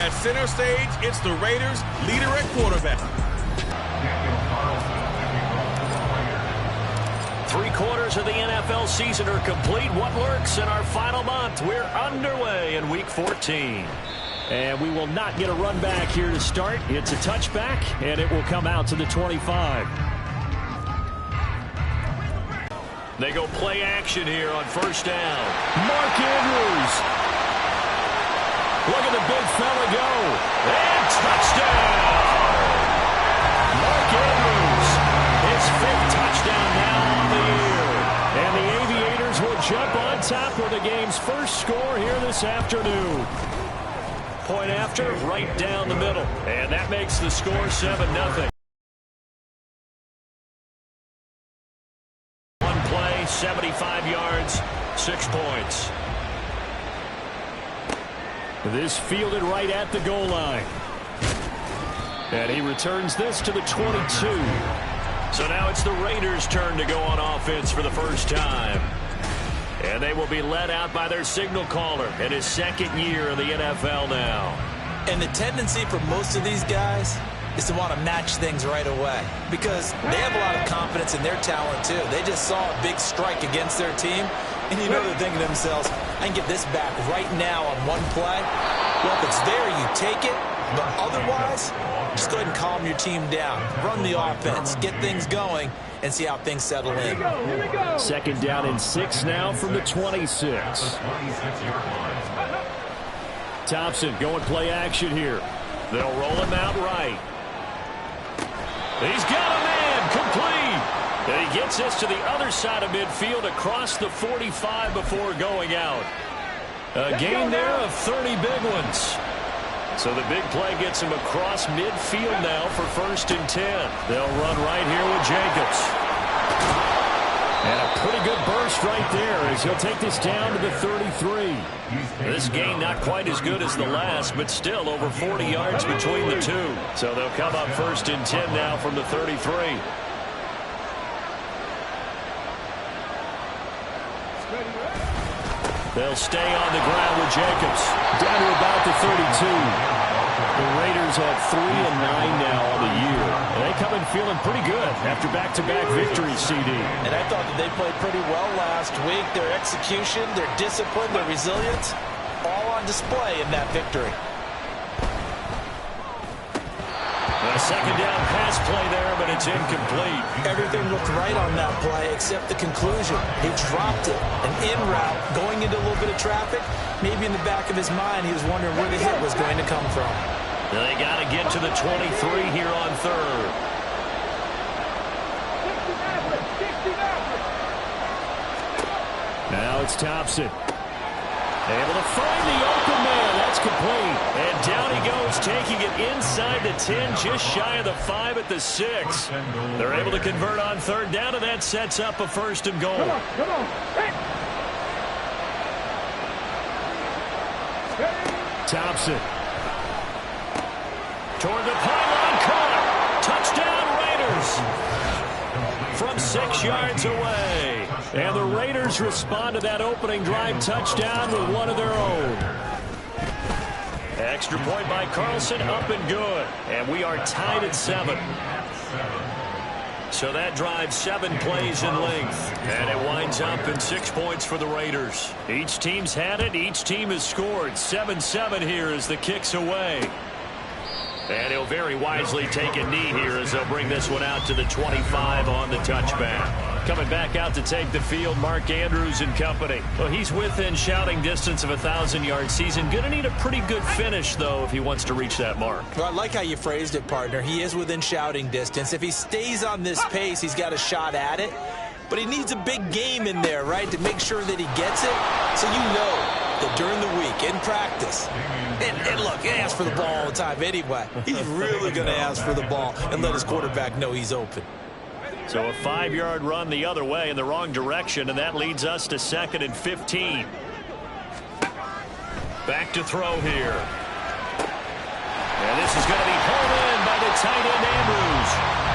At center stage, it's the Raiders' leader at quarterback. 3/4 of the NFL season are complete. What lurks in our final month? We're underway in Week 14. And we will not get a run back here to start. It's a touchback, and it will come out to the 25. They go play action here on first down. Mark Andrews. Look at the big fella go. And touchdown. Mark Andrews. His 5th touchdown now on the year. And the Aviators will jump on top with the game's first score here this afternoon. Point after, right down the middle. And that makes the score 7-0. One play, 75 yards, 6 points. This fielded right at the goal line. And he returns this to the 22. So now it's the Raiders' turn to go on offense for the first time. And they will be led out by their signal caller in his 2nd year in the NFL now. And the tendency for most of these guys is to want to match things right away because they have a lot of confidence in their talent too. They just saw a big strike against their team, and you know they're thinking to themselves, I can get this back right now on one play. Well, if it's there, you take it. But otherwise, just go ahead and calm your team down. Run the offense, get things going, and see how things settle in. 2nd down and 6 now from the 26. Thompson going play action here. They'll roll him out right. He's got a man complete. And he gets this to the other side of midfield across the 45 before going out. A gain there of 30 big ones. So the big play gets him across midfield now for 1st and 10. They'll run right here with Jacobs. And a pretty good burst right there as he'll take this down to the 33. This gain not quite as good as the last, but still over 40 yards between the two. So they'll come up 1st and 10 now from the 33. They'll stay on the ground with Jacobs. Down to about the 32. The Raiders at 3-9 now on the year. And they come in feeling pretty good after back-to-back victories, CD. And I thought that they played pretty well last week. Their execution, their discipline, their resilience, all on display in that victory. A 2nd down pass play there, but it's incomplete. Everything looked right on that play except the conclusion. He dropped it. An in route going into a little bit of traffic. Maybe in the back of his mind he was wondering where the hit was going to come from. They got to get to the 23 here on 3rd. Now it's Thompson. Able to find the open man. That's complete. And down he goes, taking it inside the 10, just shy of the 5 at the 6. They're able to convert on 3rd down, and that sets up a 1st and goal. Come on. Hey. Thompson. Toward the pylon, caught. Touchdown Raiders. From 6 yards away. And the Raiders respond to that opening drive touchdown with one of their own. Extra point by Carlson, up and good. And we are tied at 7. So that drive 7 plays in length. And it winds up in 6 points for the Raiders. Each team's had it. Each team has scored. 7-7 here as the kick's away. And he'll very wisely take a knee here as they'll bring this one out to the 25 on the touchback. Coming back out to take the field, Mark Andrews and company. Well, he's within shouting distance of a 1,000-yard season. Going to need a pretty good finish, though, if he wants to reach that mark. Well, I like how you phrased it, partner. He is within shouting distance. If he stays on this pace, he's got a shot at it. But he needs a big game in there, right, to make sure that he gets it. So you know that during the week, in practice, and look, he asks for the ball all the time anyway. He's really going to ask for the ball and let his quarterback know he's open. So a 5-yard run the other way in the wrong direction, and that leads us to 2nd and 15. Back to throw here. And this is going to be pulled in by the tight end Andrews.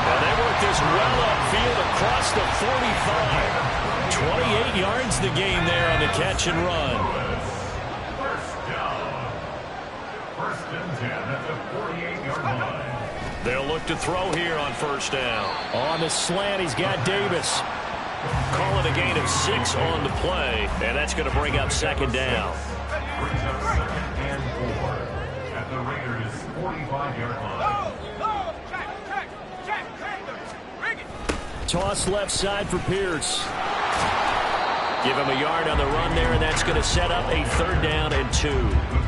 And they work this well upfield across the 45. 28 yards the gain there on the catch and run. They'll look to throw here on first down. On the slant, he's got Davis. Call it a gain of 6 on the play, and that's going to bring up second down. Brings up second and 4 at the Raiders' 45-yard line. Toss left side for Pierce. Give him a yard on the run there, and that's going to set up a 3rd down and 2.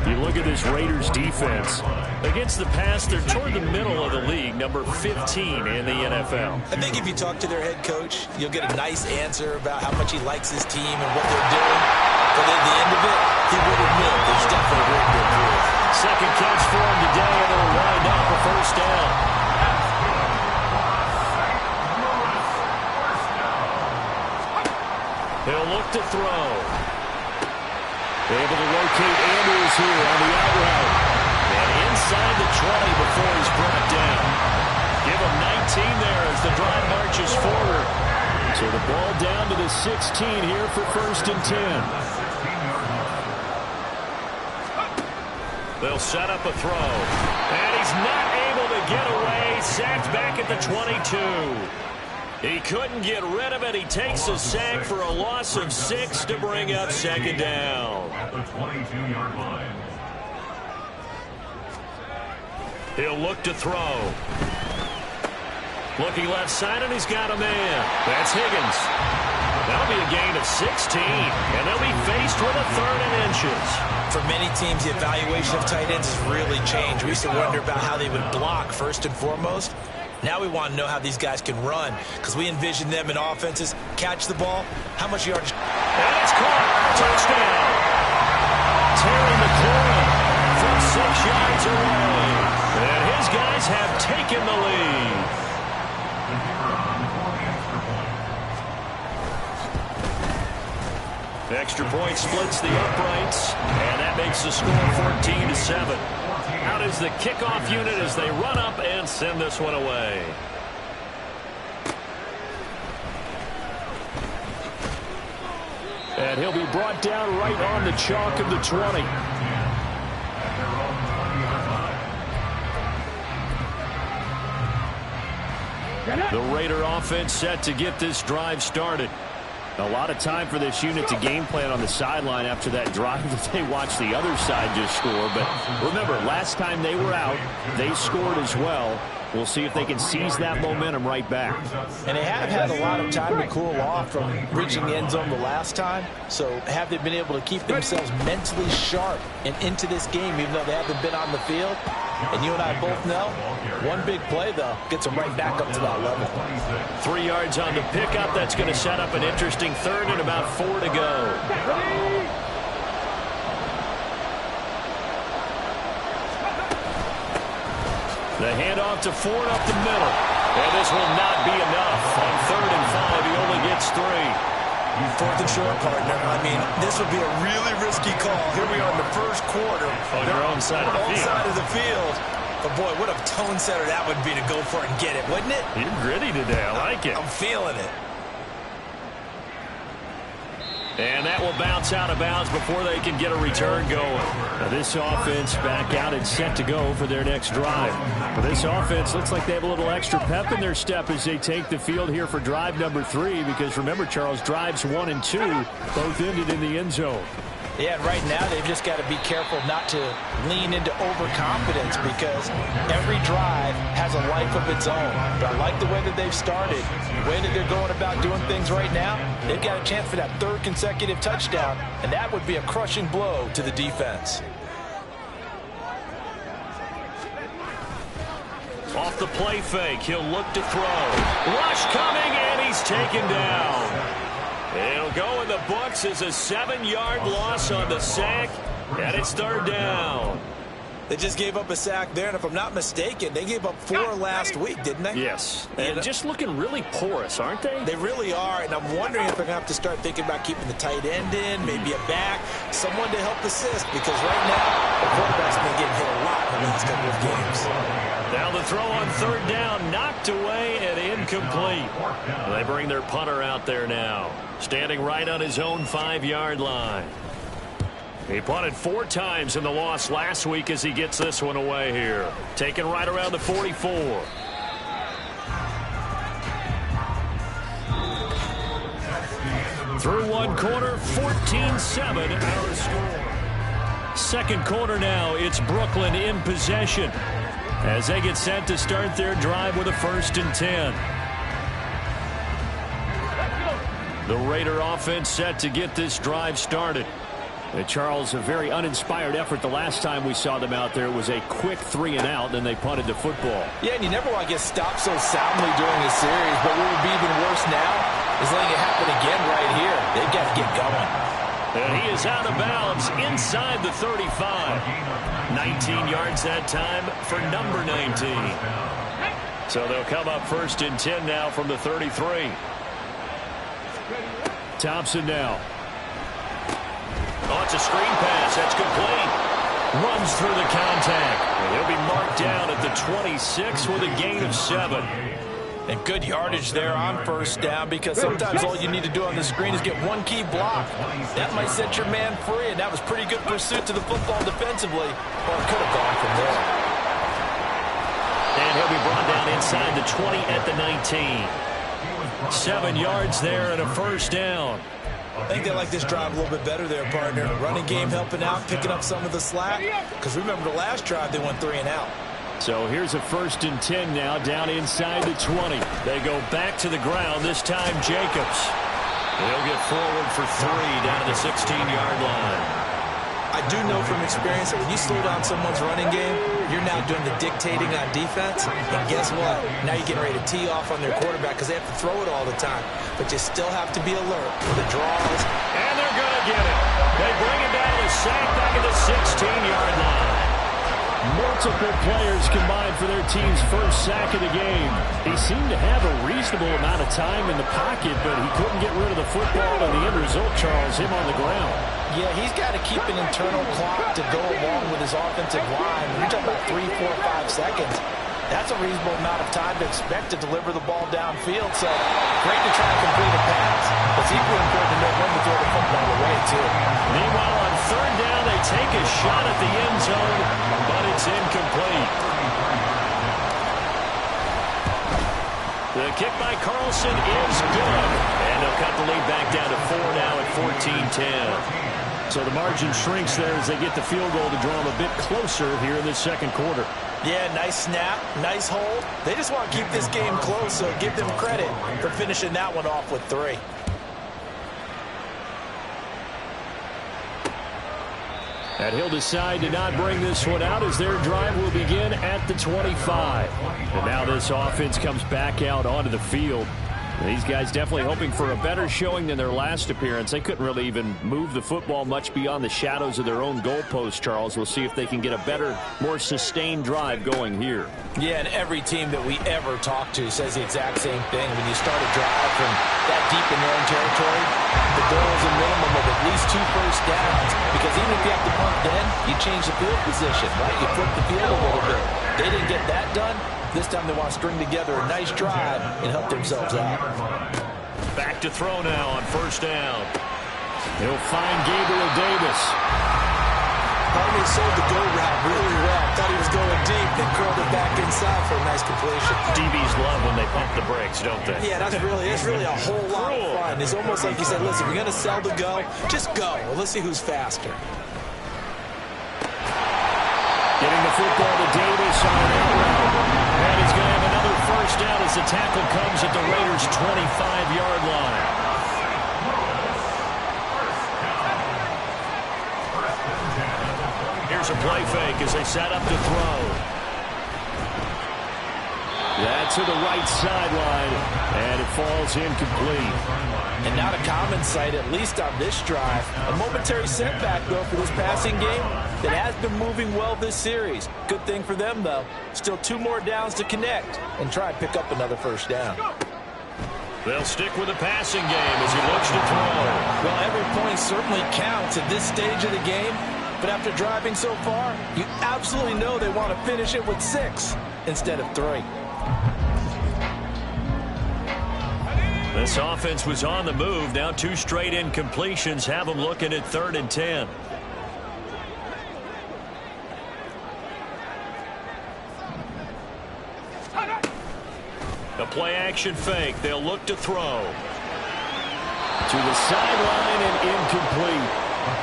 You look at this Raiders defense. Against the pass, they're toward the middle of the league, number 15 in the NFL. I think if you talk to their head coach, you'll get a nice answer about how much he likes his team and what they're doing. But at the end of it, he would admit there's definitely room to improve. Second catch for him today, and it'll wind up a 1st down. He'll look to throw. Able to locate Andrews here on the out route. And inside the 20 before he's brought down. Give him 19 there as the drive marches forward. So the ball down to the 16 here for 1st and 10. They'll set up a throw. And he's not able to get away. Sacked back at the 22. He couldn't get rid of it. He takes a sack for a loss of 6 to bring up second down. At the 22-yard line. He'll look to throw. Looking left side, and he's got a man. That's Higgins. That'll be a gain of 16, and they'll be faced with a 3rd and inches. For many teams, the evaluation of tight ends has really changed. We used to wonder about how they would block first and foremost. Now we want to know how these guys can run, because we envision them in offenses. Catch the ball. How much yardage? And it's caught. Touchdown. Terry McLaurin from 6 yards away. And his guys have taken the lead. Extra point splits the uprights, and that makes the score 14-7. Out is the kickoff unit as they run up and send this one away. And he'll be brought down right on the chalk of the 20. The Raider offense set to get this drive started. A lot of time for this unit to game plan on the sideline after that drive that they watched the other side just score. But remember, last time they were out, they scored as well. We'll see if they can seize that momentum right back. And they have had a lot of time to cool off from reaching the end zone the last time. So have they been able to keep themselves mentally sharp and into this game, even though they haven't been on the field? And you and I both know, one big play, though, gets them right back up to that level. 3 yards on the pickup. That's going to set up an interesting 3rd and about 4 to go. The handoff to Ford up the middle. And this will not be enough. On 3rd and 5, he only gets 3. 4th and short, partner. I mean, this would be a really risky call. Here we are in the first quarter. On your own side of the field. Side of the field. But, boy, what a tone setter that would be to go for it and get it, wouldn't it? You're gritty today. I like it. I'm feeling it. And that will bounce out of bounds before they can get a return going. Now this offense back out and set to go for their next drive. But this offense looks like they have a little extra pep in their step as they take the field here for drive number 3. Because remember, Charles, drives 1 and 2 both ended in the end zone. Yeah, and right now they've just got to be careful not to lean into overconfidence because every drive has a life of its own. But I like the way that they've started, the way that they're going about doing things right now. They've got a chance for that 3rd consecutive touchdown, and that would be a crushing blow to the defense. Off the play fake, he'll look to throw. Rush coming, and he's taken down. It'll go in the books as a 7-yard loss on the sack, and it's 3rd down. They just gave up a sack there, and if I'm not mistaken, they gave up 4 last week, didn't they? Yes, and just looking really porous, aren't they? They really are, and I'm wondering if they're going to have to start thinking about keeping the tight end in, maybe a back, someone to help assist, because right now, the quarterback's been getting hit a lot in the last couple of games. Now the throw on 3rd down, knocked away and incomplete. They bring their punter out there now, standing right on his own 5-yard line. He punted 4 times in the loss last week as he gets this one away here. Taken right around the 44. Through one quarter, 14-7 our score. Second quarter now, it's Brooklyn in possession as they get set to start their drive with a 1st and 10. The Raider offense set to get this drive started. Charles, a very uninspired effort the last time we saw them out there. It was a quick 3-and-out, then they punted the football. Yeah, and you never want to get stopped so soundly during a series, but what would be even worse now is letting it happen again right here. They've got to get going. And he is out of bounds inside the 35. 19 yards that time for number 19. So they'll come up 1st and 10 now from the 33. Thompson now. Oh, it's a screen pass. That's complete. Runs through the contact. And he'll be marked down at the 26 with a gain of 7. And good yardage there on 1st down, because sometimes all you need to do on the screen is get one key block. That might set your man free, and that was pretty good pursuit to the football defensively. Or it could have gone from there. And he'll be brought down inside the 20 at the 19. 7 yards there and a 1st down. I think they like this drive a little bit better there, partner. Running game helping out, picking up some of the slack. Because remember the last drive, they went 3-and-out. So here's a 1st and 10 now, down inside the 20. They go back to the ground, this time Jacobs. They'll get forward for 3 down to the 16-yard line. I do know from experience that when you slow down someone's running game, you're now doing the dictating on defense. And guess what? Now you're getting ready to tee off on their quarterback because they have to throw it all the time. But you still have to be alert for the draws. And they're going to get it. They bring it down to sack back at the 16-yard line. Multiple players combined for their team's 1st sack of the game. He seemed to have a reasonable amount of time in the pocket, but he couldn't get rid of the football, and the end result, Charles, him on the ground. Yeah, he's got to keep an internal clock to go along with his offensive line. You're talking about 3, 4, 5 seconds. That's a reasonable amount of time to expect to deliver the ball downfield. So great to try to complete a pass. It's equally important to know when to throw the football away, too. Meanwhile, on 3rd down, they take a shot at the end zone, but it's incomplete. The kick by Carlson is good. And they'll cut the lead back down to 4 now at 14-10. So the margin shrinks there as they get the field goal to draw them a bit closer here in this 2nd quarter. Yeah, nice snap, nice hold. They just want to keep this game close, so give them credit for finishing that one off with 3. And he'll decide to not bring this one out as their drive will begin at the 25. And now this offense comes back out onto the field. These guys definitely hoping for a better showing than their last appearance. They couldn't really even move the football much beyond the shadows of their own goalpost, Charles. We'll see if they can get a better, more sustained drive going here. Yeah, and every team that we ever talk to says the exact same thing. When you start a drive from that deep in their own territory, the goal is a minimum of at least 2 first downs. Because even if you have to punt then, you change the field position, right? You flip the field a little bit. They didn't get that done. This time they want to string together a nice drive and help themselves out. Back to throw now on 1st down. He'll find Gabriel Davis. Harvey sold the go route really well. Thought he was going deep, then curled it back inside for a nice completion. DBs love when they pump the brakes, don't they? Yeah, it's really a whole lot of fun. It's almost like you said, listen, if you're going to sell the go, just go. Well, let's see who's faster. Getting the football to Davis on that route. And he's going to have another 1st down as the tackle comes at the Raiders' 25-yard line. Here's a play fake as they set up to throw. That's to the right sideline, and it falls incomplete. And not a common sight, at least on this drive. A momentary setback, though, for this passing game that has been moving well this series. Good thing for them, though. Still 2 more downs to connect and try and pick up another 1st down. They'll stick with the passing game as he looks to throw. Well, every point certainly counts at this stage of the game. But after driving so far, you absolutely know they want to finish it with 6 instead of 3. This offense was on the move. Now 2 straight incompletions have them looking at 3rd and 10. A play-action fake. They'll look to throw. To the sideline and incomplete.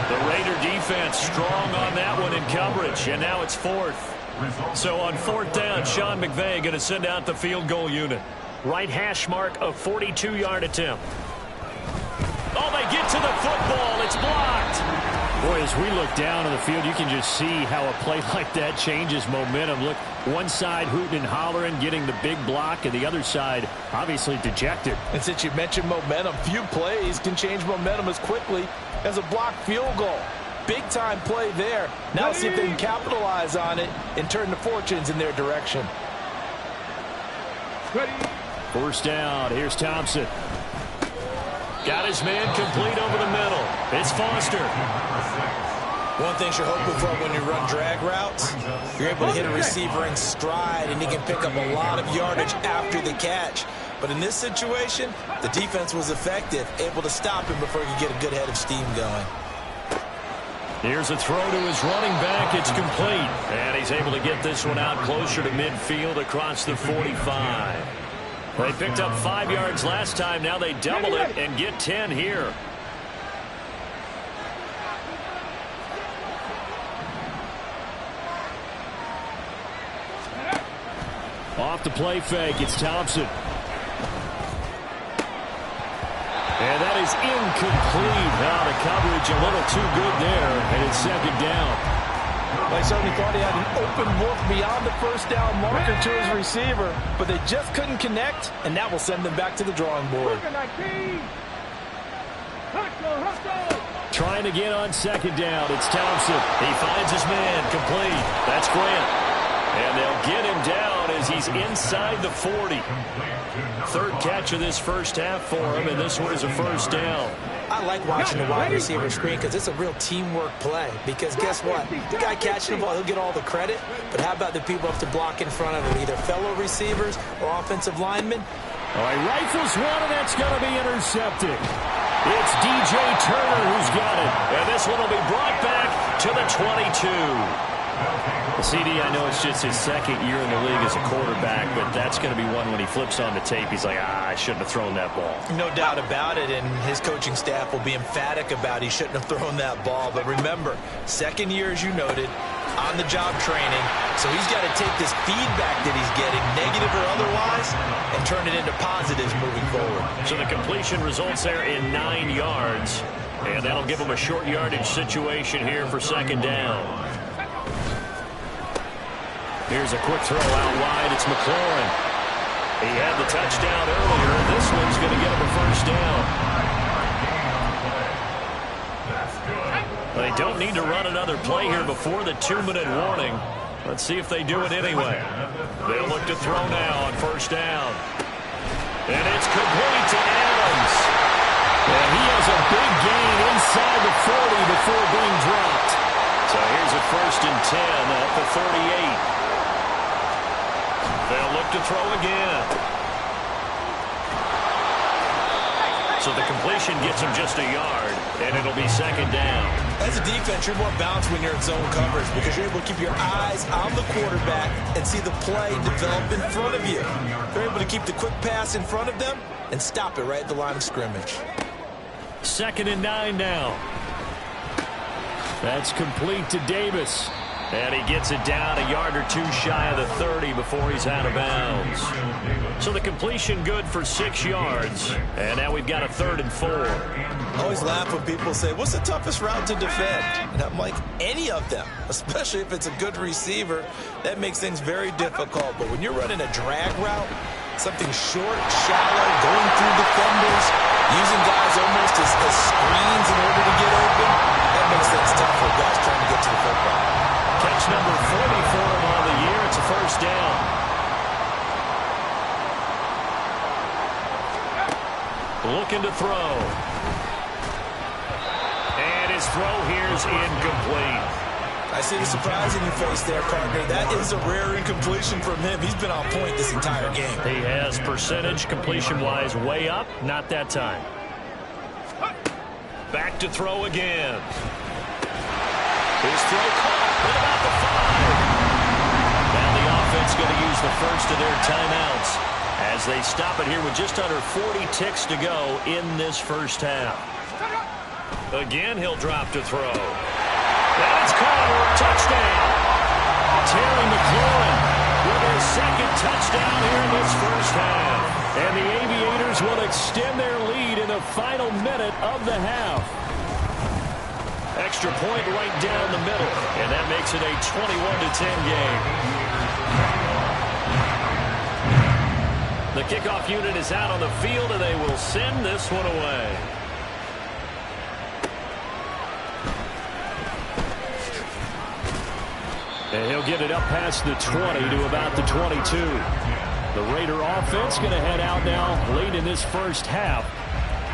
The Raider defense strong on that one in coverage, and now it's fourth. So on fourth down, Sean McVay going to send out the field goal unit. Right hash mark of 42-yard attempt. Oh, they get to the football. It's blocked. Boy, as we look down on the field, you can just see how a play like that changes momentum. Look, one side hooting and hollering, getting the big block, and the other side obviously dejected. And since you mentioned momentum, few plays can change momentum as quickly as a blocked field goal. Big-time play there. Now see if they can capitalize on it and turn the fortunes in their direction. First down. Here's Thompson. Got his man complete over the middle. It's Foster. One thing you're hoping for when you run drag routes, you're able to hit a receiver in stride, and he can pick up a lot of yardage after the catch. But in this situation, the defense was effective, able to stop him before he could get a good head of steam going. Here's a throw to his running back. It's complete. And he's able to get this one out closer to midfield across the 45. They picked up 5 yards last time. Now they double it and get 10 here. Off the play fake, it's Thompson. And that is incomplete. Now the coverage a little too good there, and it's second down. Well, he certainly thought he had an open look beyond the first down marker to his receiver, but they just couldn't connect, and that will send them back to the drawing board. Trying to get on second down, it's Thompson. He finds his man, complete. That's Grant. And they'll get him down as he's inside the 40. Third catch of this first half for him, and this one is a first down. I like watching the wide receiver screen because it's a real teamwork play. Because guess what? The guy catching the ball, he'll get all the credit. But how about the people up to block in front of him, either fellow receivers or offensive linemen? All right, rifles one, and that's going to be intercepted. It's DJ Turner who's got it. And this one will be brought back to the 22. CD, I know it's just his second year in the league as a quarterback, but that's going to be one when he flips on the tape. He's like, I shouldn't have thrown that ball. No doubt about it, and his coaching staff will be emphatic about he shouldn't have thrown that ball. But remember, second year, as you noted, on-the-job training, so he's got to take this feedback that he's getting, negative or otherwise, and turn it into positives moving forward. So the completion results there in 9 yards, and that'll give him a short yardage situation here for second down. Here's a quick throw out wide. It's McLaurin. He had the touchdown earlier. This one's going to get him a first down. They don't need to run another play here before the 2-minute warning. Let's see if they do it anyway. They'll look to throw now on first down. And it's complete to Adams. And he has a big gain inside the 40 before being dropped. So here's a 1st and 10 at the 38. They'll look to throw again. So the completion gets him just a yard, and it'll be second down. As a defense, you're more balanced when you're in zone coverage because you're able to keep your eyes on the quarterback and see the play develop in front of you. They're able to keep the quick pass in front of them and stop it right at the line of scrimmage. 2nd and 9 now. That's complete to Davis. And he gets it down a yard or 2 shy of the 30 before he's out of bounds. So the completion good for 6 yards. And now we've got a 3rd and 4. I always laugh when people say, what's the toughest route to defend? And I'm like, any of them, especially if it's a good receiver. That makes things very difficult. But when you're running a drag route, something short, shallow, going through defenders, using guys almost as screens in order to get open, that makes things tough for guys trying to get to the football. Catch number 40 for him on the year. It's a first down. Looking to throw. And his throw here is incomplete. I see the surprise in your face there, partner. That is a rare incompletion from him. He's been on point this entire game. He has percentage completion-wise way up. Not that time. Back to throw again. His throw caught at about the 5. Now the offense going to use the first of their timeouts as they stop it here with just under 40 ticks to go in this first half. Again, he'll drop to throw. And it's caught. Touchdown. Terry McLaurin with his second touchdown here in this first half. And the Aviators will extend their lead in the final minute of the half. Extra point right down the middle, and that makes it a 21-10 game. The kickoff unit is out on the field, and they will send this one away. And he'll get it up past the 20 to about the 22. The Raider offense going to head out now late in this first half.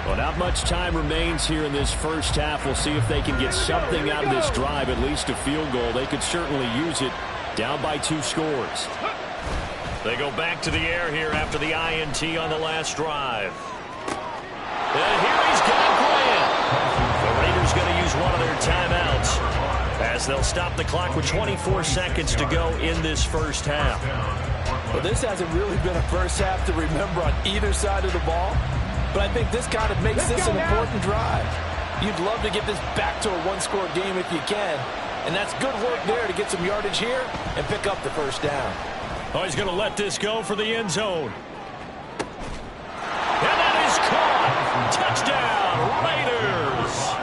Well, not much time remains here in this first half. We'll see if they can get something out of this drive, at least a field goal. They could certainly use it down by 2 scores. They go back to the air here after the INT on the last drive. And here he's got Grant. The Raiders going to use one of their timeouts as they'll stop the clock with 24 seconds to go in this first half. Well, this hasn't really been a first half to remember on either side of the ball, but I think this kind of makes this an important drive. You'd love to get this back to a one-score game if you can, and that's good work there to get some yardage here and pick up the first down. Oh, he's going to let this go for the end zone. And that is caught. Touchdown, Raiders.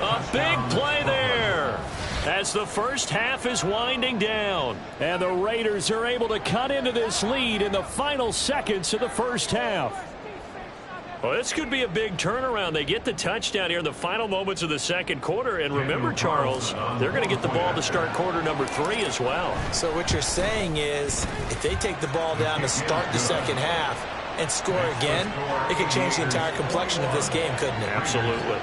A big play there as the first half is winding down. And the Raiders are able to cut into this lead in the final seconds of the first half. Well, this could be a big turnaround. They get the touchdown here in the final moments of the second quarter. And remember, Charles, they're going to get the ball to start quarter number 3 as well. So what you're saying is if they take the ball down to start the second half and score again, it could change the entire complexion of this game, couldn't it? Absolutely.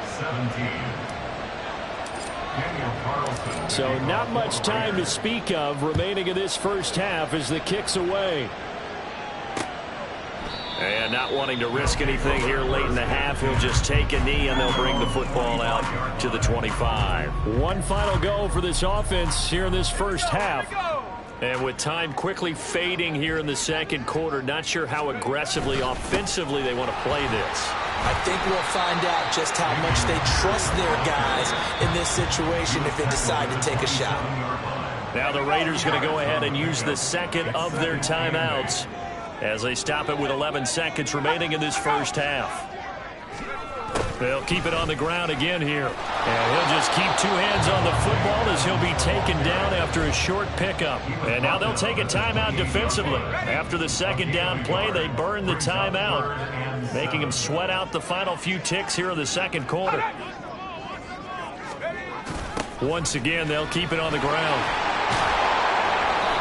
So not much time to speak of remaining in this first half as the kick's away. And not wanting to risk anything here late in the half, he'll just take a knee and they'll bring the football out to the 25. One final go for this offense here in this first half. And with time quickly fading here in the second quarter, not sure how aggressively, offensively they want to play this. I think we'll find out just how much they trust their guys in this situation if they decide to take a shot. Now the Raiders going to go ahead and use the second of their timeouts as they stop it with 11 seconds remaining in this first half. They'll keep it on the ground again here. And he'll just keep 2 hands on the football as he'll be taken down after a short pickup. And now they'll take a timeout defensively. After the second down play, they burn the timeout, making them sweat out the final few ticks here in the second quarter. Once again, they'll keep it on the ground.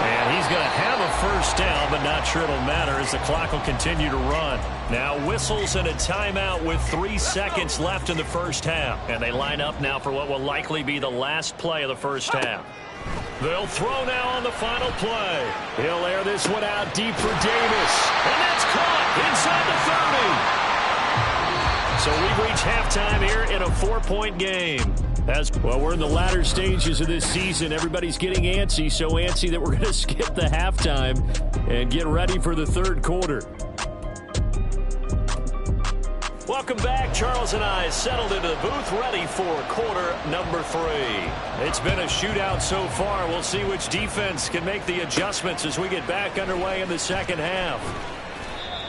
And he's going to have a first down, but not sure it'll matter as the clock will continue to run. Now whistles and a timeout with 3 seconds left in the first half. And they line up now for what will likely be the last play of the first half. They'll throw now on the final play. He'll air this one out deep for Davis. And that's caught inside the 30. So we've reached halftime here in a 4-point game. As well, we're in the latter stages of this season. Everybody's getting antsy, so antsy that we're going to skip the halftime and get ready for the third quarter. Welcome back. Charles and I settled into the booth ready for quarter number 3. It's been a shootout so far. We'll see which defense can make the adjustments as we get back underway in the second half.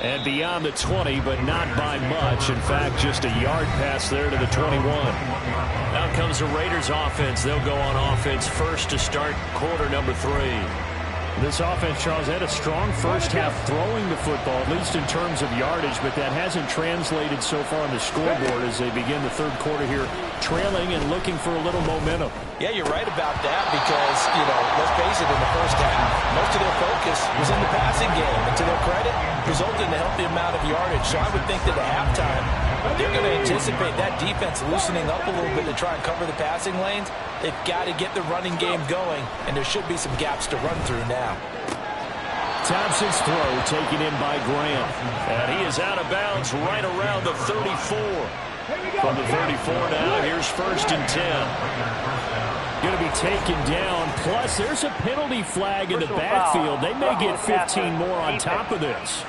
And beyond the 20, but not by much. In fact, just a yard pass there to the 21. Out comes the Raiders offense. They'll go on offense first to start quarter number 3. This offense, Charles, had a strong first half throwing the football, at least in terms of yardage, but that hasn't translated so far on the scoreboard as they begin the third quarter here, trailing and looking for a little momentum. Yeah, you're right about that because, let's face it, in the first half, most of their focus was in the passing game. And to their credit, resulted in a healthy amount of yardage. So I would think that at halftime, they're going to anticipate that defense loosening up a little bit to try and cover the passing lanes. They've got to get the running game going, and there should be some gaps to run through now. Thompson's throw taken in by Graham. And he is out of bounds right around the 34. From the 34 now, here's 1st and 10. Going to be taken down. Plus, there's a penalty flag in the backfield. They may get 15 more on top of this.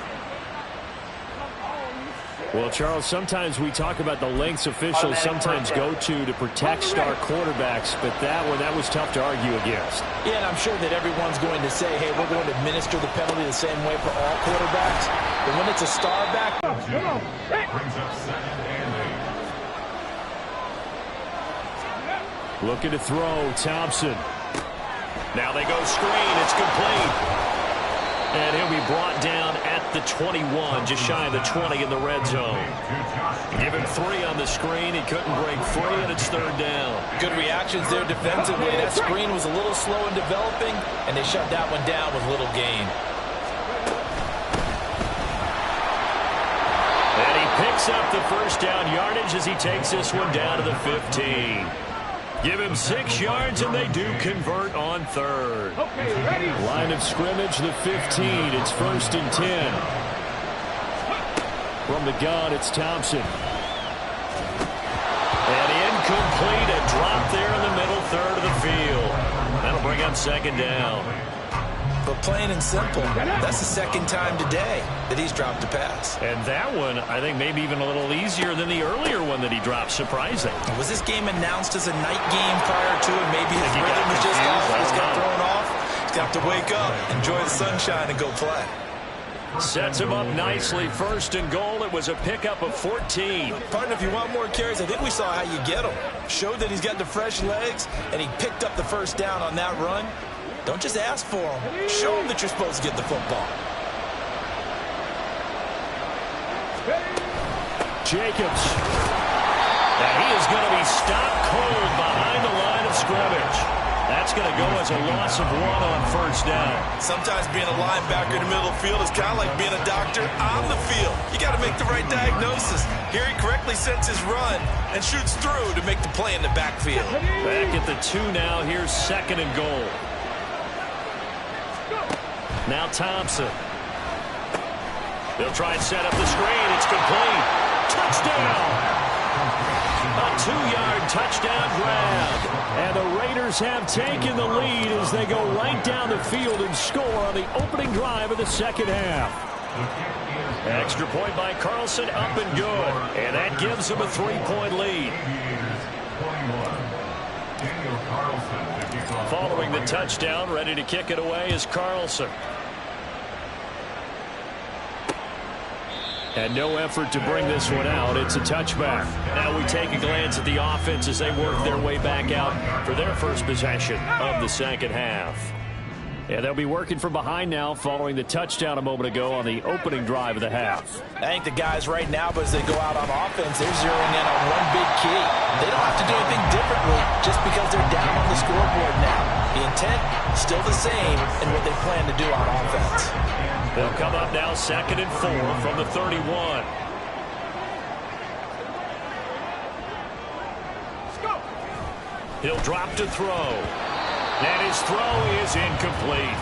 Well, Charles, sometimes we talk about the lengths officials sometimes go to protect star quarterbacks, but that was tough to argue against. Yeah, and I'm sure that everyone's going to say, hey, we're going to administer the penalty the same way for all quarterbacks. But when it's a star back, Brings up 2nd and 8. Looking to throw, Thompson. Now they go screen. It's complete. And he'll be brought down at the 21, just shy of the 20 in the red zone. Give him 3 on the screen. He couldn't break free, and it's 3rd down. good reactions there defensively. That screen was a little slow in developing, and they shut that one down with little gain. And he picks up the first down yardage as he takes this one down to the 15. Give him 6 yards, and they do convert on 3rd. Okay, ready. Line of scrimmage, the 15. It's 1st and 10. From the gun, it's Thompson. And incomplete, a drop there in the middle 3rd of the field. That'll bring up 2nd down. But plain and simple, that's the 2nd time today that he's dropped a pass. And that one, I think, maybe even a little easier than the earlier one that he dropped. Surprising. Was this game announced as a night game prior to it? Maybe his rhythm was just off. He just got thrown off. He's got to wake up, enjoy the sunshine, and go play. Sets him up nicely. 1st and goal. It was a pickup of 14. Partner, if you want more carries, I think we saw how you get him. Showed that he's got the fresh legs, and he picked up the first down on that run. Don't just ask for him. Show him that you're supposed to get the football. Jacobs. Now he is going to be stopped cold behind the line of scrimmage. That's going to go as a loss of 1 on 1st down. Sometimes being a linebacker in the middle of the field is kind of like being a doctor on the field. You got to make the right diagnosis. Here he correctly sets his run and shoots through to make the play in the backfield. Back at the 2 now. Here's 2nd and goal. Now Thompson. They'll try and set up the screen. It's complete. Touchdown. A 2-yard touchdown grab. And the Raiders have taken the lead as they go right down the field and score on the opening drive of the 2nd half. Extra point by Carlson, up and good. And that gives them a 3-point lead. Following the touchdown, ready to kick it away is Carlson. And no effort to bring this one out. It's a touchback. Now we take a glance at the offense as they work their way back out for their first possession of the 2nd half. Yeah, they'll be working from behind now following the touchdown a moment ago on the opening drive of the half. I think the guys right now, but as they go out on offense, they're zeroing in on one big key. They don't have to do anything differently just because they're down on the scoreboard now. The intent, still the same in what they plan to do on offense. They'll come up now 2nd and 4 from the 31. He'll drop to throw. And his throw is incomplete.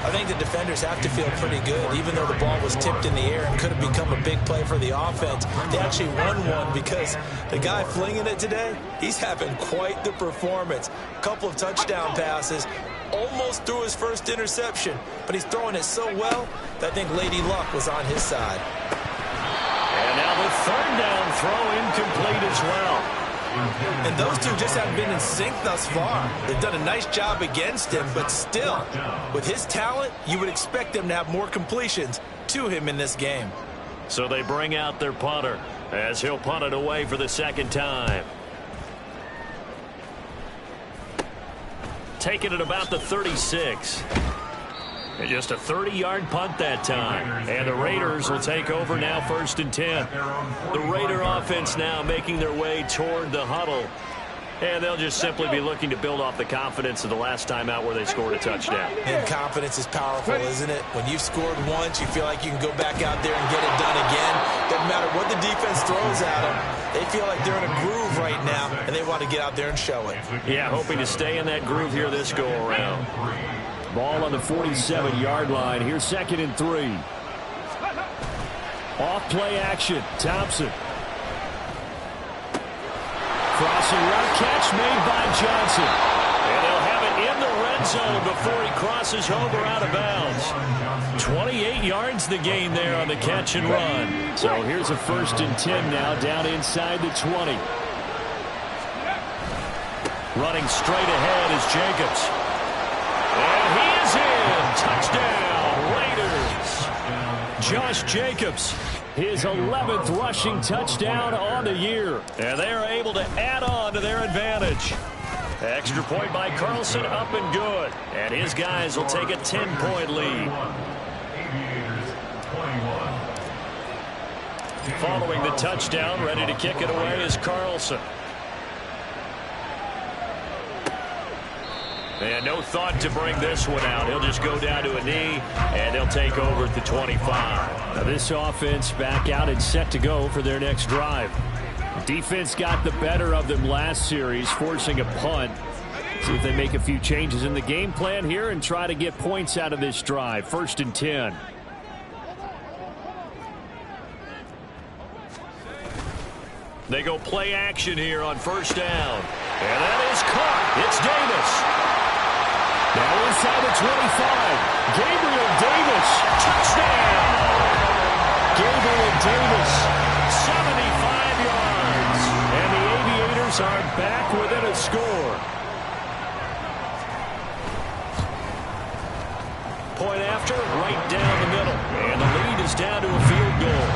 I think the defenders have to feel pretty good. Even though the ball was tipped in the air and could have become a big play for the offense, they actually won one because the guy flinging it today, he's having quite the performance. A couple of touchdown passes, almost threw his first interception, but he's throwing it so well that I think Lady Luck was on his side. And now the 3rd down throw incomplete as well. And those two just haven't been in sync thus far. They've done a nice job against him, but still, with his talent, you would expect them to have more completions to him in this game. So they bring out their punter as he'll punt it away for the 2nd time. Taking it about the 36. And just a 30-yard punt that time. And the Raiders will take over now 1st and 10. The Raider offense now making their way toward the huddle. And they'll just simply be looking to build off the confidence of the last time out where they scored a touchdown. And confidence is powerful, isn't it? When you've scored once, you feel like you can go back out there and get it done again. Doesn't matter what the defense throws at them. They feel like they're in a groove right now, and they want to get out there and show it. Yeah, hoping to stay in that groove here this go-around. Ball on the 47-yard line. Here's 2nd and 3. Off play action. Thompson. Crossing route catch made by Johnson. And they'll have it in the red end zone before he crosses over out of bounds. 28 yards the gain there on the catch and run. So here's a 1st and 10 now, down inside the 20. Running straight ahead is Jacobs. And he is in. Touchdown, Raiders. Josh Jacobs, his 11th rushing touchdown on the year. And they are able to add on to their advantage. Extra point by Carlson, up and good. And his guys will take a 10-point lead. Following the touchdown, ready to kick it away is Carlson. And no thought to bring this one out. He'll just go down to a knee, and they'll take over at the 25. Now this offense back out and set to go for their next drive. The defense got the better of them last series, forcing a punt. See if they make a few changes in the game plan here and try to get points out of this drive. 1st and 10. They go play action here on 1st down. And that is caught. It's Davis. Now inside the 25. Gabriel Davis. Touchdown. Gabriel Davis, 75 yards. And the Aviators are back within a score. Point after, right down the middle. And the lead is down to a field goal.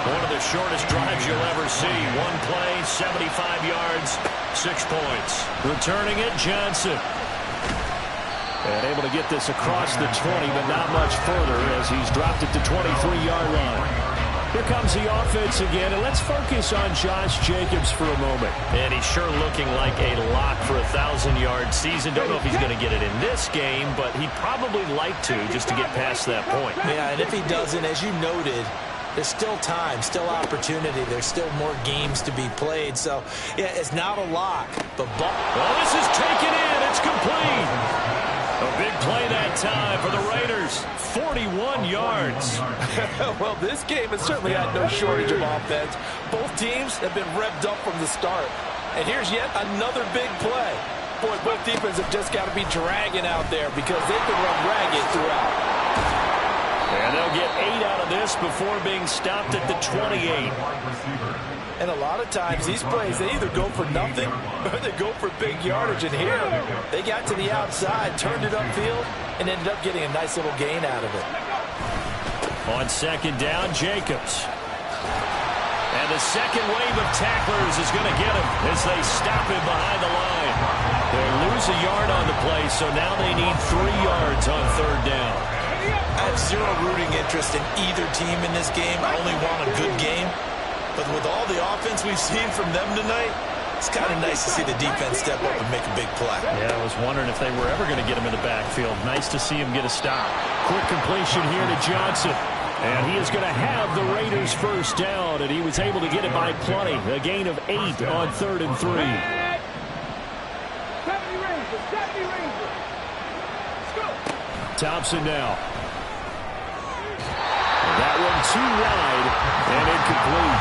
One of the shortest drives you'll ever see. One play, 75 yards, 6 points. Returning it, Johnson. And able to get this across the 20, but not much further as he's dropped it to 23-yard line. Here comes the offense again, and let's focus on Josh Jacobs for a moment. And he's sure looking like a lock for a 1,000-yard season. Don't know if he's going to get it in this game, but he'd probably like to just to get past that point. Yeah, and if he doesn't, as you noted, there's still time, still opportunity. There's still more games to be played. So, yeah, it's not a lock. But well, this is taken in. It's complete. A big play that time for the Raiders. 41 yards. Well, this game has certainly had no shortage of offense. Both teams have been revved up from the start. And here's yet another big play. Boy, both defenses have just got to be dragging out there because they've been run ragged throughout. And they'll get 8 out of this before being stopped at the 28. And a lot of times these plays, they either go for nothing or they go for big yardage. And here, they got to the outside, turned it upfield, and ended up getting a nice little gain out of it. On 2nd down, Jacobs. And the second wave of tacklers is going to get him as they stop him behind the line. They lose a yard on the play, so now they need 3 yards on 3rd down. I have zero rooting interest in either team in this game. I only want a good game. But with all the offense we've seen from them tonight, it's kind of nice to see the defense step up and make a big play. Yeah, I was wondering if they were ever going to get him in the backfield. Nice to see him get a stop. Quick completion here to Johnson. And he is going to have the Raiders 1st down, and he was able to get it by plenty. A gain of 8 on 3rd and 3. Thompson now. That one too wide and incomplete.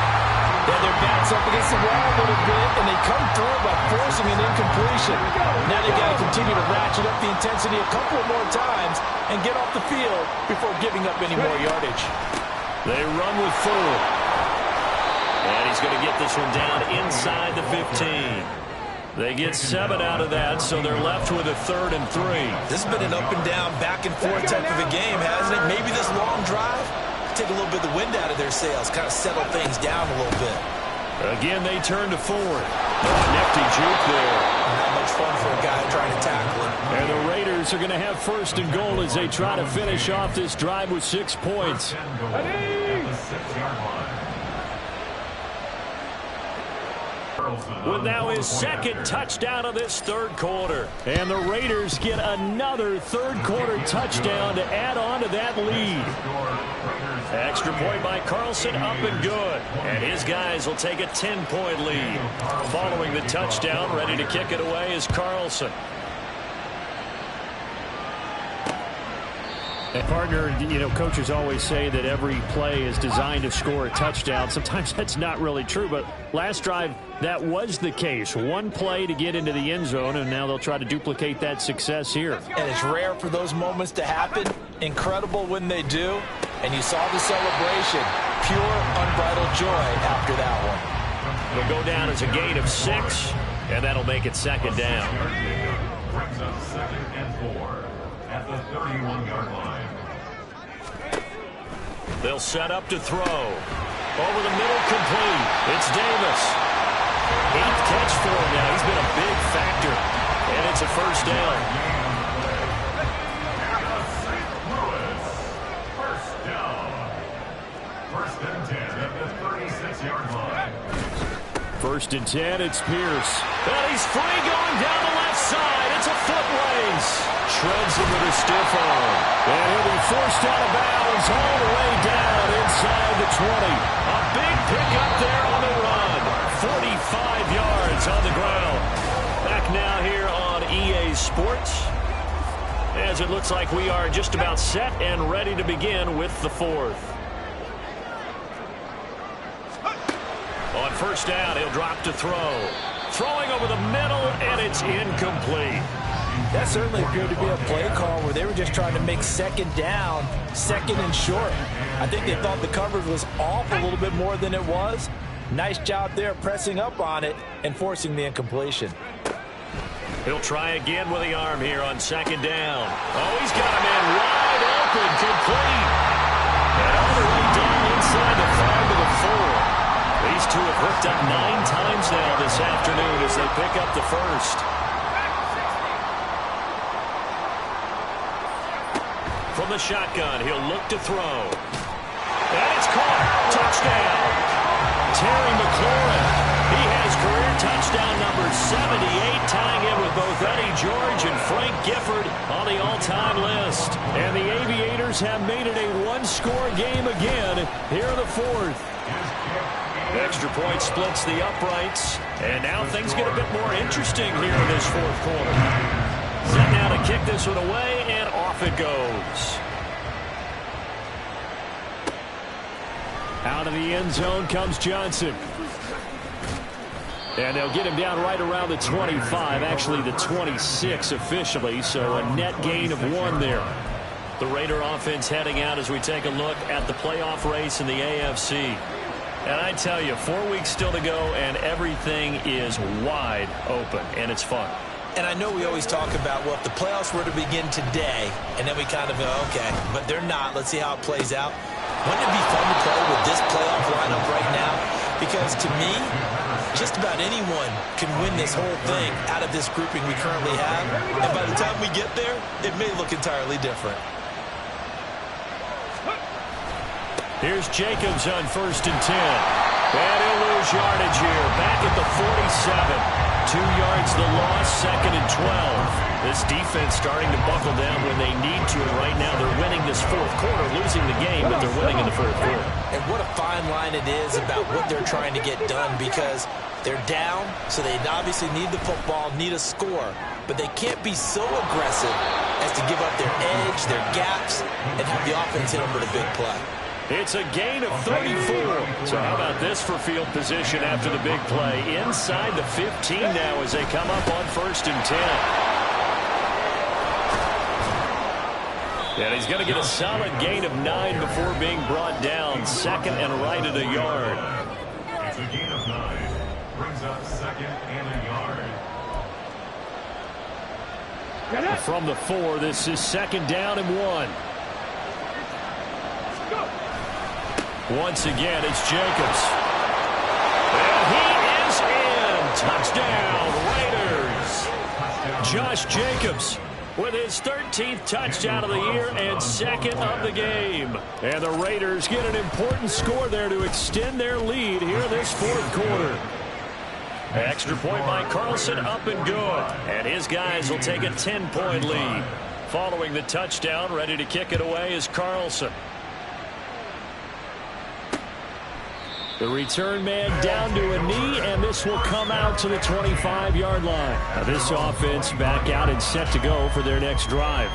Yeah, their backs up against the wall a little bit, and they come through by forcing an incompletion. Now they've got to continue to ratchet up the intensity a couple of more times and get off the field before giving up any more yardage. They run with 4. And he's going to get this one down inside the 15. They get 7 out of that, so they're left with a 3rd and 3. This has been an up and down, back and forth type of a game, hasn't it? Maybe this long drive take a little bit of the wind out of their sails, kind of settle things down a little bit. Again, they turn to 4. Nifty juke there. Not much fun for a guy trying to tackle him. And the Raiders are going to have 1st and goal as they try to finish off this drive with 6 points. With now his 2nd touchdown of this 3rd quarter. And the Raiders get another 3rd quarter touchdown to add on to that lead. Extra point by Carlson, up and good. And his guys will take a 10-point lead. Following the touchdown, ready to kick it away is Carlson. And partner, you know, coaches always say that every play is designed to score a touchdown. Sometimes that's not really true, but last drive, that was the case. One play to get into the end zone, and now they'll try to duplicate that success here. And it's rare for those moments to happen. Incredible when they do. And you saw the celebration. Pure, unbridled joy after that one. It'll go down as a gain of 6, and that'll make it second down. Brings up 2nd and 4 at the 31-yard line. They'll set up to throw. Over the middle, complete. It's Davis. 8th catch for him now. He's been a big factor. And it's a first down. First down. 1st and 10 at the 36-yard line. 1st and 10, it's Pierce. And he's free going down the left side. It's a foot race. Shreds him with a stiff arm. And he'll be forced out of bounds all the way down inside the 20. A big pickup there on the run. 45 yards on the ground. Back now here on EA Sports, as it looks like we are just about set and ready to begin with the 4th. On first down, he'll drop to throw. Throwing over the middle, and it's incomplete. That certainly appeared to be a play call where they were just trying to make second down, second and short. I think they thought the coverage was off a little bit more than it was. Nice job there pressing up on it and forcing the incompletion. He'll try again with the arm here on second down. Oh, he's got a man wide open, complete. And all the way down inside the 5 to the 4. These two have hooked up 9 times now this afternoon as they pick up the first. From the shotgun, he'll look to throw. And it's caught. Touchdown. Terry McLaurin. He has career touchdown number 78, tying in with both Eddie George and Frank Gifford on the all-time list. And the Aviators have made it a one-score game again here in the 4th. Extra point splits the uprights. And now things get a bit more interesting here in this 4th quarter. Set now to kick this one away, and off it goes. Out of the end zone comes Johnson. And they'll get him down right around the 25, actually the 26 officially, so a net gain of 1 there. The Raider offense heading out as we take a look at the playoff race in the AFC. And I tell you, 4 weeks still to go, and everything is wide open, and it's fun. And I know we always talk about, well, if the playoffs were to begin today, and then we kind of go, okay, but they're not. Let's see how it plays out. Wouldn't it be fun to play with this playoff lineup right now? Because to me, just about anyone can win this whole thing out of this grouping we currently have. And by the time we get there, it may look entirely different. Here's Jacobs on 1st and 10. And he'll lose yardage here. Back at the 47. 2 yards the loss, 2nd and 12. This defense starting to buckle down when they need to. And right now they're winning this 4th quarter, losing the game, but they're winning in the 4th quarter. And what a fine line it is about what they're trying to get done, because they're down, so they obviously need the football, need a score. But they can't be so aggressive as to give up their edge, their gaps, and have the offense hit them with a big play. It's a gain of 34. So how about this for field position after the big play? Inside the 15 now as they come up on 1st and 10. And he's going to get a solid gain of 9 before being brought down. 2nd and right at a yard. It's a gain of 9. Brings up 2nd and a yard. From the 4, this is 2nd down and 1. Once again, it's Jacobs. And he is in. Touchdown, Raiders. Josh Jacobs with his 13th touchdown of the year and 2nd of the game. And the Raiders get an important score there to extend their lead here this 4th quarter. Extra point by Carlson, up and good. And his guys will take a 10-point lead. Following the touchdown, ready to kick it away is Carlson. The return man down to a knee, and this will come out to the 25-yard line. Now this offense back out and set to go for their next drive.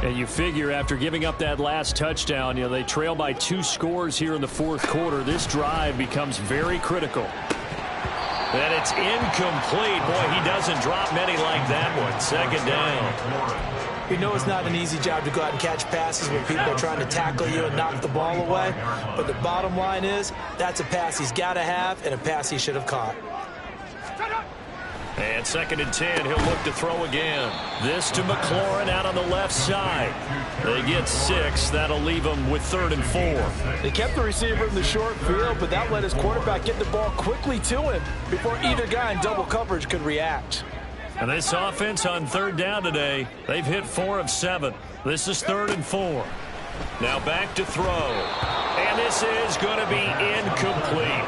And you figure after giving up that last touchdown, they trail by 2 scores here in the fourth quarter. This drive becomes very critical. And it's incomplete. Boy, he doesn't drop many like that one. Second down. You know it's not an easy job to go out and catch passes when people are trying to tackle you and knock the ball away. But the bottom line is that's a pass he's got to have and a pass he should have caught. And 2nd and 10, he'll look to throw again. This to McLaurin out on the left side. They get 6. That'll leave them with 3rd and 4. They kept the receiver in the short field, but that let his quarterback get the ball quickly to him before either guy in double coverage could react. And this offense on 3rd down today, they've hit 4 of 7. This is 3rd and 4. Now back to throw. And this is going to be incomplete.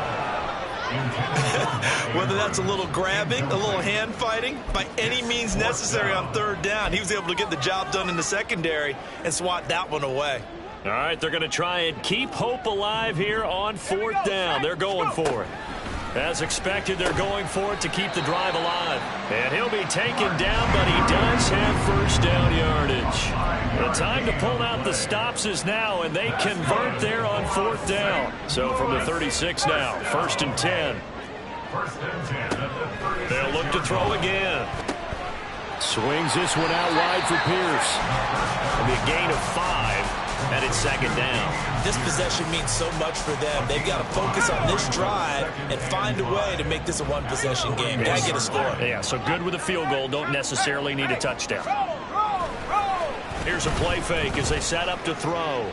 Whether that's a little grabbing, a little hand fighting, by any means necessary on 3rd down, he was able to get the job done in the secondary and swat that one away. All right, they're going to try and keep hope alive here on 4th down. They're going for it. As expected, they're going for it to keep the drive alive. And he'll be taken down, but he does have 1st down yardage. The time to pull out the stops is now, and they convert there on 4th down. So from the 36 now, 1st and 10. They'll look to throw again. Swings this one out wide for Pierce. It'll be a gain of 5. And it's 2nd down. This possession means so much for them. They've got to focus on this drive and find a way to make this a one-possession game. Got to get a score. Yeah, so good with a field goal. Don't necessarily need a touchdown. Here's a play fake as they set up to throw.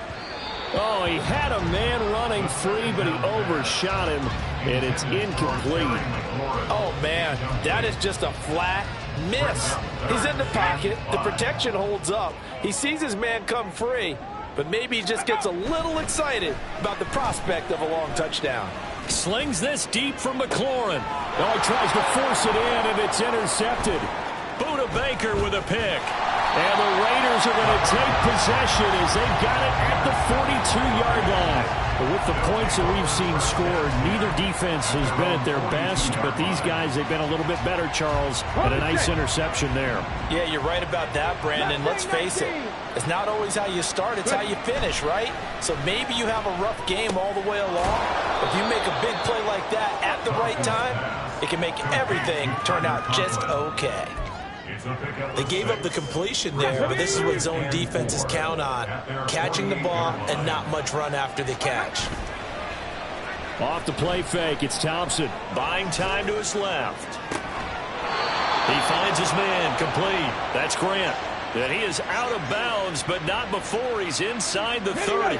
Oh, he had a man running free, but he overshot him, and it's incomplete. Oh, man, that is just a flat miss. He's in the pocket. The protection holds up. He sees his man come free, but maybe he just gets a little excited about the prospect of a long touchdown. Slings this deep from McLaurin. Oh, he tries to force it in, and it's intercepted. Buda Baker with a pick. And the Raiders are going to take possession as they've got it at the 42-yard line. But with the points that we've seen scored, neither defense has been at their best, but these guys, they've been a little bit better, Charles, and a nice interception there. Yeah, you're right about that, Brandon. Let's face it. It's not always how you start, it's how you finish, right? So maybe you have a rough game all the way along. If you make a big play like that at the right time, it can make everything turn out just okay. They gave up the completion there, but this is what zone defenses count on. Catching the ball and not much run after the catch. Off the play fake, it's Thompson. Buying time to his left. He finds his man, complete. That's Grant. And he is out of bounds, but not before he's inside the 30.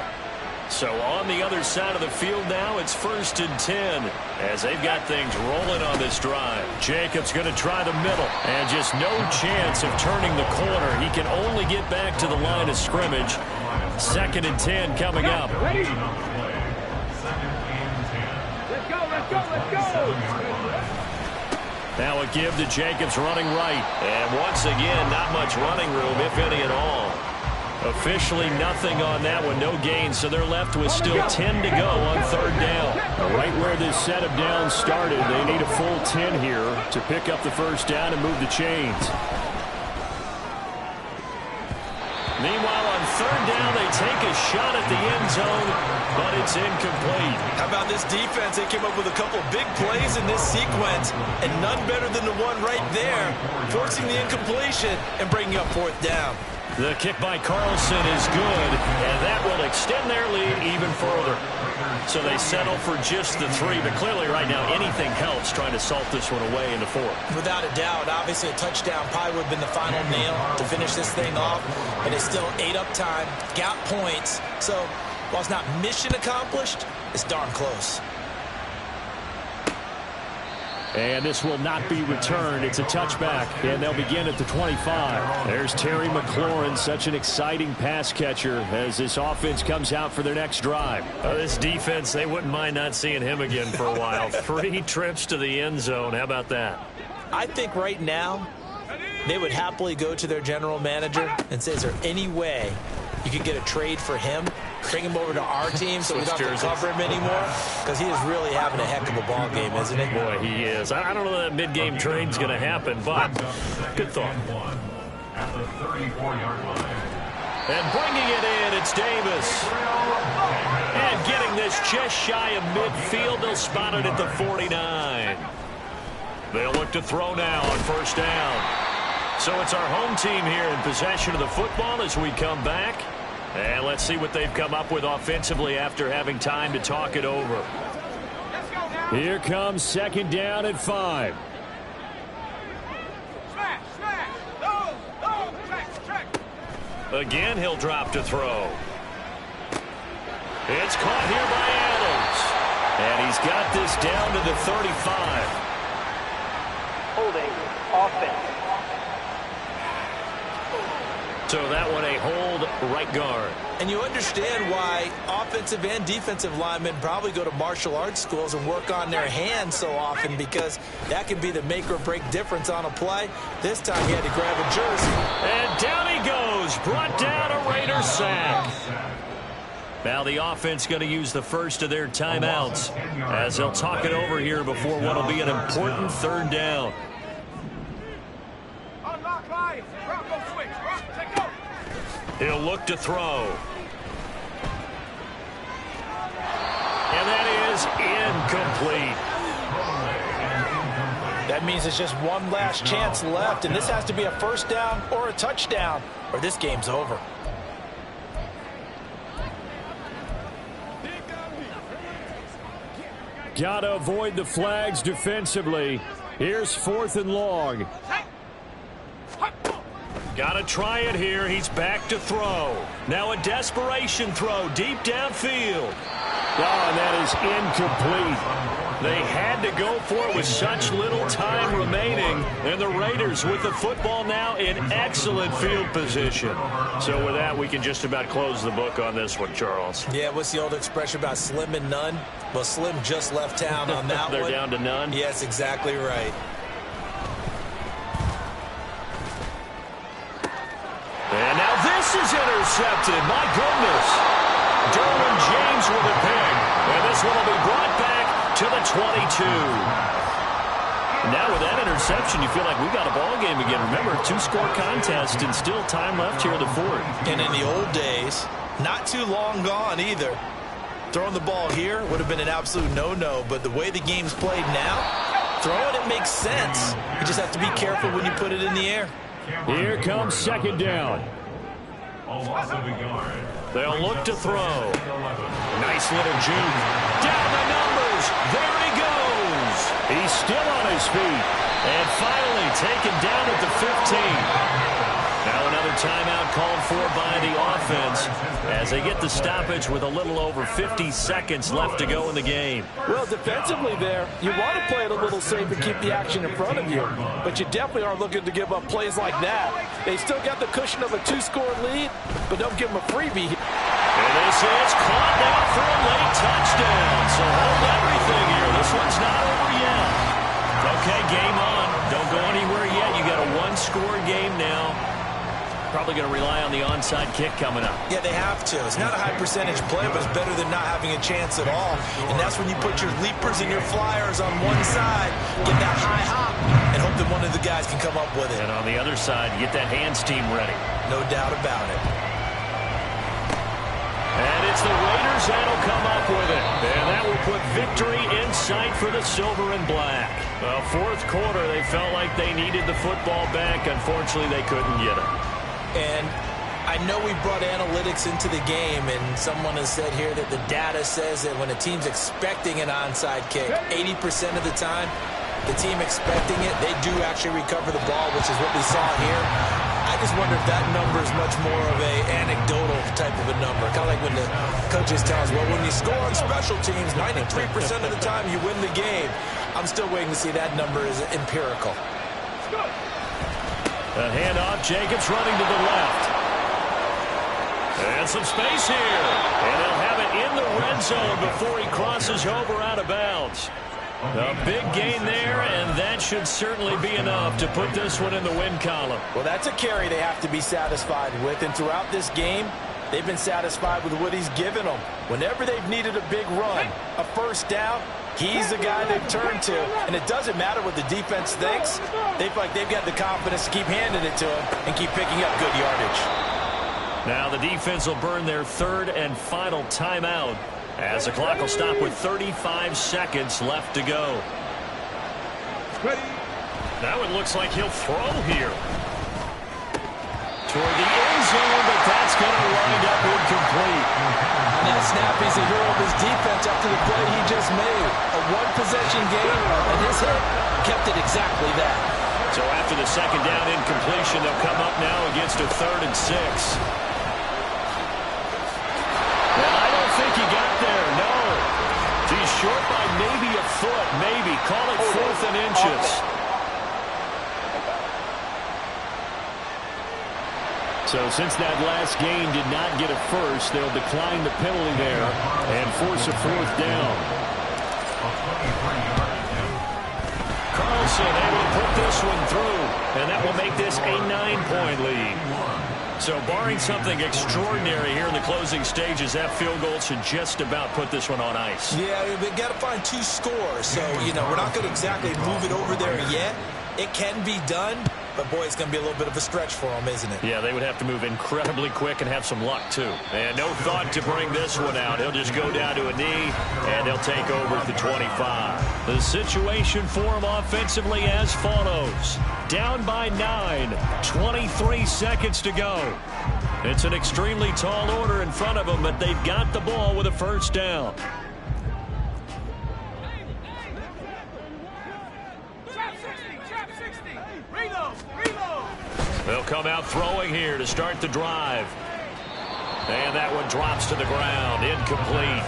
So on the other side of the field now, it's 1st and 10 as they've got things rolling on this drive. Jacobs going to try the middle, and just no chance of turning the corner. He can only get back to the line of scrimmage. 2nd and 10 coming up. Let's go. Now a give to Jacobs running right. And once again, not much running room, if any at all. Officially nothing on that one, no gain, so they're left with still 10 to go on 3rd down. Right where this set of downs started, they need a full 10 here to pick up the 1st down and move the chains. Meanwhile, on 3rd down, they take a shot at the end zone, but it's incomplete. How about this defense? They came up with a couple of big plays in this sequence, and none better than the one right there, forcing the incompletion and bringing up 4th down. The kick by Carlson is good, and that will extend their lead even further. So they settle for just the 3, but clearly right now anything helps trying to salt this one away into 4. Without a doubt, obviously a touchdown probably would have been the final nail to finish this thing off, but they still ate up time, got points. So while it's not mission accomplished, it's darn close. And this will not be returned. It's a touchback, and they'll begin at the 25. There's Terry McLaurin, such an exciting pass catcher as this offense comes out for their next drive. This defense, they wouldn't mind not seeing him again for a while. 3 trips to the end zone. How about that? I think right now they would happily go to their general manager and say, is there any way you could get a trade for him, bring him over to our team so we don't have to cover him anymore? Because he is really having a heck of a ball game, isn't he? Boy, he is. I don't know that mid-game trade's going to happen, but good thought. At the 34-yard line. And bringing it in, it's Davis. And getting this just shy of midfield, they'll spot it at the 49. They'll look to throw now on first down. So it's our home team here in possession of the football as we come back. And let's see what they've come up with offensively after having time to talk it over. Here comes second down at 5. Again, he'll drop to throw. It's caught here by Adams. And he's got this down to the 35. Holding offense. So that one a hold right guard. And you understand why offensive and defensive linemen probably go to martial arts schools and work on their hands so often, because that can be the make or break difference on a play. This time he had to grab a jersey. And down he goes. Brought down a Raider sack. Now the offense going to use the first of their timeouts as they'll talk it over here before what will be an important third down. He'll look to throw. And that is incomplete. That means it's just one last chance left, and this has to be a first down or a touchdown, or this game's over. Gotta avoid the flags defensively. Here's 4th and long. Got to try it here. He's back to throw. Now a desperation throw deep downfield. Oh, and that is incomplete. They had to go for it with such little time remaining. And the Raiders with the football now in excellent field position. So with that, we can just about close the book on this one, Charles. Yeah, what's the old expression about slim and none? Well, Slim just left town on that They're one. down to none? Yes, exactly right. And now this is intercepted. My goodness. Derwin James with a pick. And this one will be brought back to the 22. And now with that interception, you feel like we got a ball game again. Remember, 2-score contest and still time left here in the 4th. And in the old days, not too long gone either. Throwing the ball here would have been an absolute no-no, but the way the game's played now, throwing it makes sense. You just have to be careful when you put it in the air. Here comes second down. They'll look to throw. Nice little juke. Down the numbers. There he goes. He's still on his feet. And finally taken down at the 15. Now another timeout called for by the offense as they get the stoppage with a little over 50 seconds left to go in the game. Well, defensively there, you want to play it a little safe and keep the action in front of you, but you definitely aren't looking to give up plays like that. They still got the cushion of a 2-score lead, but don't give them a freebie. And this is caught now for a late touchdown. So hold everything here. This one's not over yet. Okay, game on. Don't go anywhere yet. You got a 1-score game now. Probably going to rely on the onside kick coming up. Yeah, they have to. It's not a high percentage play, but it's better than not having a chance at all. And that's when you put your leapers and your flyers on one side, get that high hop, and hope that one of the guys can come up with it. And on the other side, get that hands team ready. No doubt about it. And it's the Raiders that'll come up with it. And that will put victory in sight for the silver and black. Well, 4th quarter, they felt like they needed the football back. Unfortunately, they couldn't get it. And I know we brought analytics into the game, and someone has said here that the data says that when a team's expecting an onside kick, 80% of the time, the team expecting it, they do actually recover the ball, which is what we saw here. I just wonder if that number is much more of a anecdotal type of a number. Kind of like when the coaches tell us, well, when you score on special teams, 93% of the time you win the game. I'm still waiting to see that number is empirical. A handoff, Jacobs running to the left. And some space here. And they'll have it in the red zone before he crosses over out of bounds. A big gain there, and that should certainly be enough to put this one in the win column. Well, that's a carry they have to be satisfied with, and throughout this game, they've been satisfied with what he's given them. Whenever they've needed a big run, a first down, he's the guy they've turned to. And it doesn't matter what the defense thinks. They feel like they've got the confidence to keep handing it to him and keep picking up good yardage. Now the defense will burn their third and final timeout as the clock will stop with 35 seconds left to go. Now it looks like he'll throw here. Toward the end zone, but that's going to wind up incomplete. On that snap, he's a hero of his defense after the play he just made. A one-possession game, and his hit kept it exactly that. So after the second down incompletion, they'll come up now against a 3rd and 6. Well, I don't think he got there, no. He's short by maybe a foot, maybe. Call it 4th and inches. So since that last game did not get a first, they'll decline the penalty there and force a 4th down. Carlson able to put this one through, and that will make this a 9-point lead. So barring something extraordinary here in the closing stages, that field goal should just about put this one on ice. Yeah, we've got to find 2 scores. So, we're not going to exactly move it over there yet. It can be done, but, boy, it's going to be a little bit of a stretch for them, isn't it? Yeah, they would have to move incredibly quick and have some luck, too. And no thought to bring this one out. He'll just go down to a knee, and they'll take over at the 25. The situation for him offensively as follows. Down by 9, 23 seconds to go. It's an extremely tall order in front of them, but they've got the ball with a first down. They'll come out throwing here to start the drive. And that one drops to the ground. Incomplete.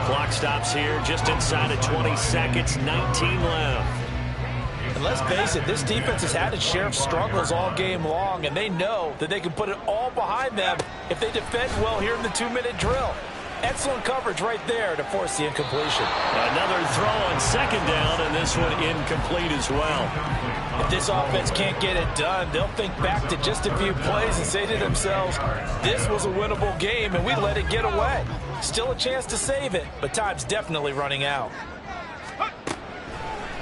Clock stops here just inside of 20 seconds. 19 left. And let's face it, this defense has had its share of struggles all game long, and they know that they can put it all behind them if they defend well here in the 2-minute drill. Excellent coverage right there to force the incompletion. Another throw on second down, and this one incomplete as well. If this offense can't get it done, they'll think back to just a few plays and say to themselves, this was a winnable game, and we let it get away. Still a chance to save it, but time's definitely running out.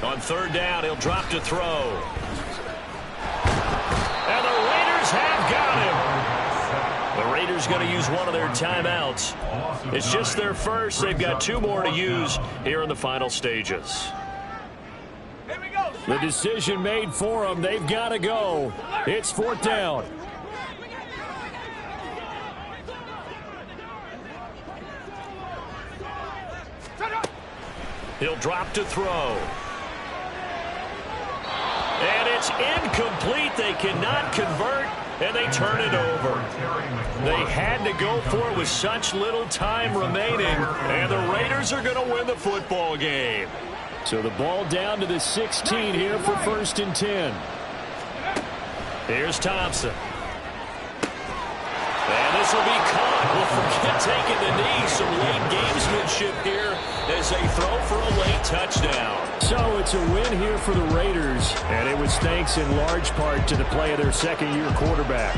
On third down, he'll drop to throw. And the Raiders have got him. The Raiders going to use one of their timeouts. It's just their first. They've got 2 more to use here in the final stages. The decision made for them. They've got to go. It's 4th down. He'll drop to throw. And it's incomplete. They cannot convert, and they turn it over. They had to go for it with such little time remaining, and the Raiders are going to win the football game. So the ball down to the 16 here for 1st and 10. Here's Thompson. And this will be caught. We'll forget taking the knee. Some late gamesmanship here as they throw for a late touchdown. So it's a win here for the Raiders, and it was thanks in large part to the play of their second-year quarterback.